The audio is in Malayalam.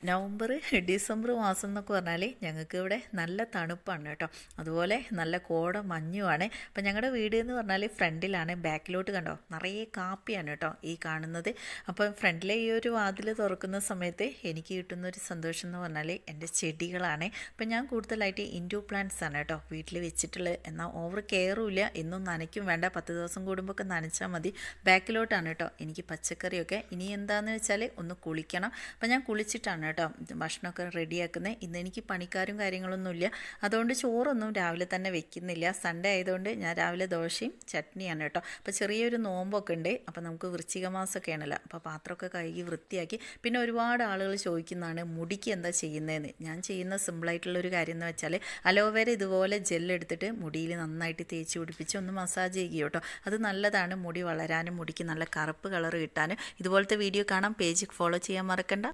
നവംബർ ഡിസംബർ മാസം എന്നൊക്കെ പറഞ്ഞാൽ ഞങ്ങൾക്ക് ഇവിടെ നല്ല തണുപ്പാണ് കേട്ടോ. അതുപോലെ നല്ല കോട മഞ്ഞുമാണ്. അപ്പം ഞങ്ങളുടെ വീട് എന്ന് പറഞ്ഞാൽ ഫ്രണ്ടിലാണ്. ബാക്കിലോട്ട് കണ്ടോ നിറയെ കാപ്പിയാണ് കേട്ടോ ഈ കാണുന്നത്. അപ്പം ഫ്രണ്ടിലെ ഈ ഒരു വാതിൽ തുറക്കുന്ന സമയത്ത് എനിക്ക് കിട്ടുന്ന ഒരു സന്തോഷം എന്ന് പറഞ്ഞാൽ എൻ്റെ ചെടികളാണ്. അപ്പം ഞാൻ കൂടുതലായിട്ട് ഇൻഡോർ പ്ലാന്റ്സ് ആണ് കേട്ടോ വീട്ടിൽ വെച്ചിട്ടുള്ളത്. എന്നാൽ ഓവർ കെയറും ഇല്ല, എന്നും നനയ്ക്കും വേണ്ട, 10 ദിവസം കൂടുമ്പോൾ ഒക്കെ നനച്ചാൽ മതി. ബാക്കിലോട്ടാണ് കേട്ടോ എനിക്ക് പച്ചക്കറിയൊക്കെ. ഇനി എന്താണെന്ന് വെച്ചാൽ ഒന്ന് കുളിക്കണം. അപ്പം ഞാൻ കുളിച്ചിട്ടാണ് കേട്ടോ ഭക്ഷണമൊക്കെ റെഡിയാക്കുന്നത്. ഇന്ന് എനിക്ക് പണിക്കാരും കാര്യങ്ങളൊന്നുമില്ല, അതുകൊണ്ട് ചോറൊന്നും രാവിലെ തന്നെ വെക്കുന്നില്ല. സൺഡേ ആയതുകൊണ്ട് ഞാൻ രാവിലെ ദോശയും ചട്നിയാണ് കേട്ടോ. അപ്പോൾ ചെറിയൊരു നോമ്പൊക്കെ ഉണ്ട്. അപ്പോൾ നമുക്ക് വൃശ്ചിക മാസമൊക്കെ ആണല്ലോ, അപ്പോൾ പാത്രമൊക്കെ കഴുകി വൃത്തിയാക്കി. പിന്നെ ഒരുപാട് ആളുകൾ ചോദിക്കുന്നതാണ് മുടിക്ക് എന്താ ചെയ്യുന്നതെന്ന്. ഞാൻ ചെയ്യുന്ന സിമ്പിളായിട്ടുള്ളൊരു കാര്യം എന്ന് വെച്ചാൽ അലോവേര ഇതുപോലെ ജെല്ലെടുത്തിട്ട് മുടിയിൽ നന്നായിട്ട് തേച്ച് പിടിപ്പിച്ച് ഒന്ന് മസാജ് ചെയ്യുക കേട്ടോ. അത് നല്ലതാണ് മുടി വളരാനും മുടിക്ക് നല്ല കറുപ്പ് കളർ കിട്ടാനും. ഇതുപോലത്തെ വീഡിയോ കാണാൻ പേജ് ഫോളോ ചെയ്യാൻ മറക്കണ്ട.